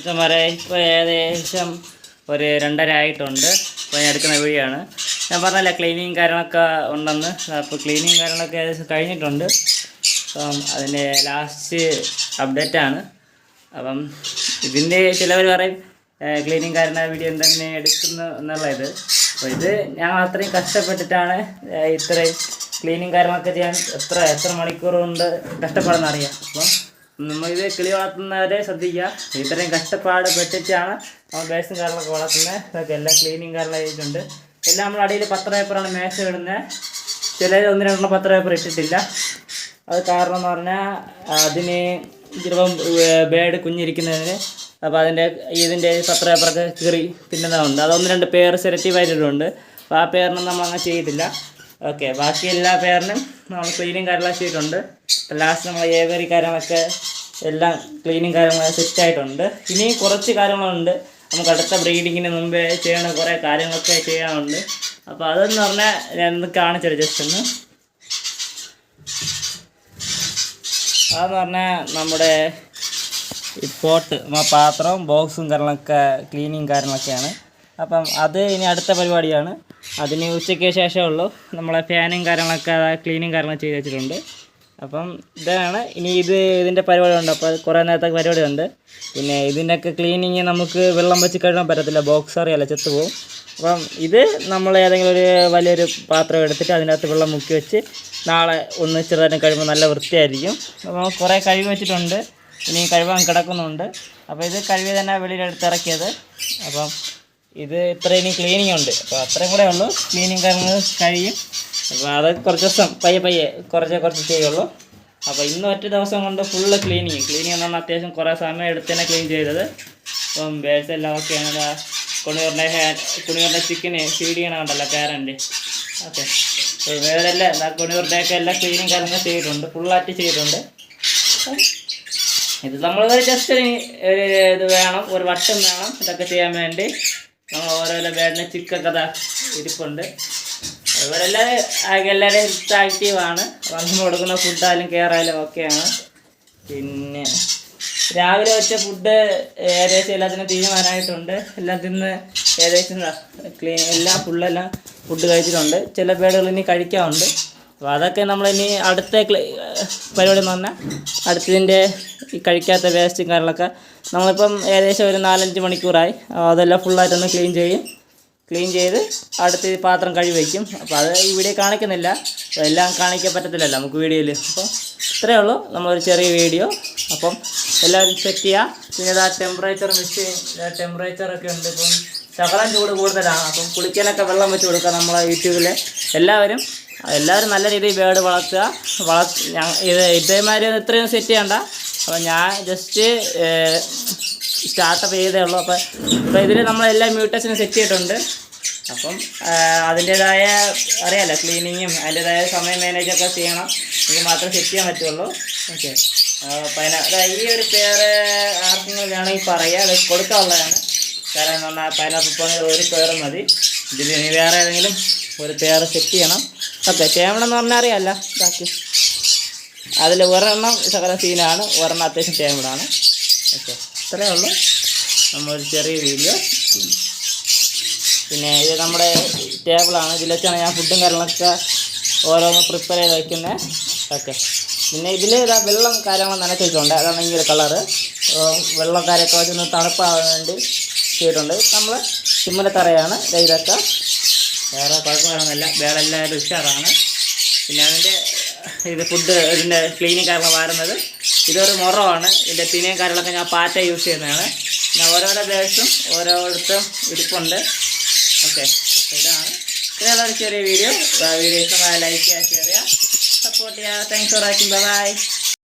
അച്ഛന്മാരെ ഇപ്പോൾ ഏകദേശം ഒരു 2:30 ആയിട്ടുണ്ട്. അപ്പോൾ ഞാൻ എടുക്കുന്ന വീഡിയോ ആണ്. ഞാൻ പറഞ്ഞല്ലേ ക്ലീനിങ് കാര്യങ്ങളൊക്കെ ഉണ്ടെന്ന്. അപ്പോൾ ക്ലീനിങ് കാര്യങ്ങളൊക്കെ ഏകദേശം കഴിഞ്ഞിട്ടുണ്ട്. അപ്പം അതിൻ്റെ ലാസ്റ്റ് അപ്ഡേറ്റാണ്. അപ്പം ഇതിൻ്റെ ചിലവർ പറയും ക്ലീനിങ് കാര്യങ്ങളുടെ വീഡിയോ തന്നെ എടുക്കുന്നു എന്നുള്ളത്. അപ്പോൾ ഇത് ഞങ്ങൾ അത്രയും കഷ്ടപ്പെട്ടിട്ടാണ് ഇത്രയും ക്ലീനിങ് കാര്യങ്ങളൊക്കെ ചെയ്യാൻ എത്ര മണിക്കൂർ കൊണ്ട് കഷ്ടപ്പെടുന്നറിയാം. അപ്പം നമ്മളിത് കിളി വളർത്തുന്നവരെ ശ്രദ്ധിക്കുക. ഇത്രയും കഷ്ടപ്പാട് പെട്ടിട്ടാണ് നമ്മൾ ബേസും കാര്യങ്ങളൊക്കെ വളർത്തുന്നത്. ഇതൊക്കെ എല്ലാം ക്ലീനിങ് കാര്യങ്ങൾ ചെയ്തിട്ടുണ്ട്. എല്ലാം നമ്മൾ അടിയിൽ പത്ര പേപ്പറാണ് മേശ ഇടുന്നത്. ചിലർ 1-2 പത്ര പേപ്പർ ഇട്ടിട്ടില്ല. അത് കാരണം എന്ന് പറഞ്ഞാൽ അതിന് ചിലപ്പം ബേഡ് കുഞ്ഞിരിക്കുന്നതിന് അപ്പോൾ ഇതിൻ്റെ പത്ര പേപ്പറൊക്കെ കീറി തിന്നുന്നതുണ്ട്. അത് 1-2 പേർ സെലക്റ്റീവ് ആയിട്ടുണ്ട്. അപ്പോൾ ആ പേരിനും നമ്മളങ്ങനെ ചെയ്തിട്ടില്ല. ഓക്കെ, ബാക്കി എല്ലാ പേരിനും നമ്മൾ ക്ലീനിങ് കാര്യങ്ങളൊക്കെ ചെയ്തിട്ടുണ്ട്. ലാസ്റ്റ് നമ്മൾ ഏവറി കാര്യങ്ങളൊക്കെ എല്ലാം ക്ലീനിങ് കാര്യങ്ങളൊക്കെ സെറ്റായിട്ടുണ്ട്. ഇനിയും കുറച്ച് കാര്യങ്ങളുണ്ട്. നമുക്ക് അടുത്ത ബ്രീഡിങ്ങിന് മുമ്പേ ചെയ്യണ കുറേ കാര്യങ്ങളൊക്കെ ചെയ്യാനുണ്ട്. അപ്പോൾ അതെന്ന് പറഞ്ഞാൽ ഞാൻ കാണിച്ചത് ജസ്റ്റ് ഒന്ന്. അതെന്ന് പറഞ്ഞാൽ നമ്മുടെ ഈ പോട്ട് പാത്രവും ബോക്സും കാര്യങ്ങളൊക്കെ ക്ലീനിങ് കാര്യങ്ങളൊക്കെയാണ്. അപ്പം അത് ഇനി അടുത്ത പരിപാടിയാണ്. അതിന് ഉച്ചയ്ക്ക് ശേഷമേ ഉള്ളൂ. നമ്മളെ ഫാനും കാര്യങ്ങളൊക്കെ ക്ലീനിങ് കാര്യങ്ങൾ ചെയ്ത് വെച്ചിട്ടുണ്ട്. അപ്പം ഇതാണ് ഇനി ഇതിൻ്റെ പരിപാടി ഉണ്ട്. അപ്പോൾ കുറേ നേരത്തെ പരിപാടി ഉണ്ട്. പിന്നെ ഇതിൻ്റെയൊക്കെ ക്ലീനിങ് നമുക്ക് വെള്ളം വെച്ച് കഴുകാൻ പറ്റത്തില്ല. ബോക്സ് അറിയാലോ, ചെത്തുപോകും. അപ്പം ഇത് നമ്മൾ ഏതെങ്കിലും ഒരു വലിയൊരു പാത്രം എടുത്തിട്ട് അതിനകത്ത് വെള്ളം മുക്കി വെച്ച് നാളെ ഒന്ന് ചെറുതായിട്ട് കഴിയുമ്പോൾ നല്ല വൃത്തിയായിരിക്കും. അപ്പോൾ കുറേ കഴുകി വെച്ചിട്ടുണ്ട്. ഇനി കഴുകാൻ കിടക്കുന്നുണ്ട്. അപ്പോൾ ഇത് കഴുകി തന്നെ വെളിയിലെടുത്ത് ഇറക്കിയത്. അപ്പം ഇത് ഇത്ര ഇനി ക്ലീനിങ് ഉണ്ട്. അപ്പോൾ അത്രയും കൂടെ ഉള്ളൂ. ക്ലീനിങ് കാര്യങ്ങൾ കഴിയും. അപ്പോൾ അത് കുറച്ച് ദിവസം പയ്യെ കുറച്ച് ചെയ്യുള്ളൂ. അപ്പോൾ ഇന്ന് ഒറ്റ ദിവസം കൊണ്ട് ഫുള്ള് ക്ലീനിങ് എന്ന് പറഞ്ഞാൽ അത്യാവശ്യം കുറേ സമയം എടുത്ത് തന്നെ ക്ലീൻ ചെയ്തത്. അപ്പം ബേഡ്സ് എല്ലാം ഓക്കെയാണ്. കുണിയൂറിൻ്റെ ചിക്കന് ഫീഡ് ചെയ്യണമുണ്ടല്ലോ, പാരൻ്റ്. ഓക്കെ, വേറെല്ലാം കുണിയൂറിൻ്റെയൊക്കെ എല്ലാം ക്ലീനിങ് കാര്യങ്ങൾ ചെയ്തിട്ടുണ്ട്. ഫുള്ളായിട്ട് ചെയ്തിട്ടുണ്ട്. ഇത് നമ്മൾ ജസ്റ്റ് ഇത് വേണം, ഒരു വട്ടം വേണം ഇതൊക്കെ ചെയ്യാൻ വേണ്ടി. നമ്മൾ ഓരോരോ ബേഡിന് ചിക്കൊക്കെ ഇരിപ്പുണ്ട്. എല്ലാവരും ഹെൽത്ത് ആക്റ്റീവാണ്. നമ്മൾ കൊടുക്കുന്ന ഫുഡായാലും കെയറായാലും ഒക്കെയാണ്. പിന്നെ രാവിലെ വെച്ച ഫുഡ് ഏകദേശം എല്ലാത്തിനും തീരുമാനമായിട്ടുണ്ട്. എല്ലാം തിന്ന് ഏകദേശം എല്ലാം ഫുഡ് കഴിച്ചിട്ടുണ്ട്. ചില ബേഡുകൾ ഇനി കഴിക്കാറുണ്ട്. അപ്പോൾ അതൊക്കെ നമ്മളിനി അടുത്ത പരിപാടി എന്ന് പറഞ്ഞാൽ അടുത്തതിൻ്റെ ഈ കഴിക്കാത്ത വേസ്റ്റും കാര്യങ്ങളൊക്കെ നമ്മളിപ്പം ഏകദേശം ഒരു 4-5 മണിക്കൂറായി. അതെല്ലാം ഫുള്ളായിട്ടൊന്ന് ക്ലീൻ ചെയ്ത് അടുത്ത് പാത്രം കഴുകി വയ്ക്കും. അപ്പോൾ അത് ഈ വീഡിയോ കാണിക്കുന്നില്ല. അപ്പോൾ എല്ലാം കാണിക്കാൻ പറ്റത്തില്ലല്ലോ നമുക്ക് വീഡിയോയിൽ. അപ്പോൾ ഇത്രയേ ഉള്ളൂ നമ്മളൊരു ചെറിയ വീഡിയോ. അപ്പം എല്ലാവരും സെറ്റ് ചെയ്യുക. പിന്നെ ഇതാ ടെമ്പറേച്ചറൊക്കെ ഉണ്ട്. ഇപ്പം ശകലം ചൂട് കൂടുതലാണ്. അപ്പം കുളിക്കാനൊക്കെ വെള്ളം വെച്ച് കൊടുക്കുക. നമ്മളെ യൂട്യൂബിൽ എല്ലാവരും നല്ല രീതിയിൽ ബേഡ് വളർത്തുക. ഇതേമാതിരി ഇത്രയും സെറ്റ് ചെയ്യണ്ട. അപ്പോൾ ഞാൻ ജസ്റ്റ് സ്റ്റാർട്ടപ്പ് ചെയ്തേ ഉള്ളൂ. അപ്പോൾ ഇതിൽ നമ്മളെല്ലാം മ്യൂട്ടേഷനും സെറ്റ് ചെയ്തിട്ടുണ്ട്. അപ്പം അതിൻ്റേതായ അറിയാമല്ലോ, ക്ലീനിങ്ങും അതിൻ്റേതായ സമയം മാനേജൊക്കെ ചെയ്യണം. ഇത് മാത്രം സെറ്റ് ചെയ്യാൻ പറ്റുള്ളൂ. ഓക്കെ, ഈ ഒരു പേര് ആർക്കെങ്കിലും വേണമെങ്കിൽ പറയാം, അത് കൊടുക്കാനുള്ളതാണ്. കാരണം എന്ന് പറഞ്ഞാൽ പൈനാപ്പിൾ ഒരു പേര് മതി. ഇതിൽ ഇനി വേറെ ഏതെങ്കിലും ഒരു പേര് സെറ്റ് ചെയ്യണം. ഓക്കെ, ടേമിളെന്ന് പറഞ്ഞാൽ അറിയാമല്ലോ, ബാക്കി അതിൽ ഒരെണ്ണം ശകലം സീനാണ്, ഒരെണ്ണം അത്യാവശ്യം ടേമിളാണ്. ഓക്കെ, ഇത്രയേ ഉള്ളൂ നമ്മളൊരു ചെറിയ വീഡിയോ. പിന്നെ ഇത് നമ്മുടെ ടേബിളാണ്. ഇതിൽ വെച്ചാണ് ഞാൻ ഫുഡും കാര്യങ്ങളൊക്കെ ഓരോന്ന് പ്രിപ്പയർ ചെയ്ത് വയ്ക്കുന്നത്. ഓക്കെ, പിന്നെ ഇതിൽ വെള്ളം കാര്യങ്ങൾ നനച്ച് വെച്ചിട്ടുണ്ട്. അതാണ് ഈ ഒരു കളറ്. വെള്ളം കാര്യമൊക്കെ വെച്ചൊന്ന് തണുപ്പാകാൻ വേണ്ടി ചെയ്തിട്ടുണ്ട്. നമ്മൾ ചുമ്മലത്തറയാണ് ഇതൊക്കെ. വേറെ കുഴപ്പമൊന്നുമില്ല. വേറെ എല്ലാവരും ഉഷാറാണ്. പിന്നെ അതിൻ്റെ ഇതിൻ്റെ ക്ലീനിങ് കാര്യങ്ങൾ വരുന്നത് ഇതൊരു മുറമാണ്. ഇതിൻ്റെ തിനയും കാര്യങ്ങളൊക്കെ ഞാൻ പാറ്റ യൂസ് ചെയ്യുന്നതാണ്. പിന്നെ ഓരോരോ ബേഴ്സും ഓരോരുത്തരും ഇരിപ്പുണ്ട്. ഓക്കെ, ഇതാണ് ഇതിനുള്ളൊരു ചെറിയ വീഡിയോ. ഇഷ്ടമായ ലൈക്ക് ചെയ്യുക, ഷെയർ ചെയ്യുക, സപ്പോർട്ട് ചെയ്യുക. Thanks for watching. ബൈ.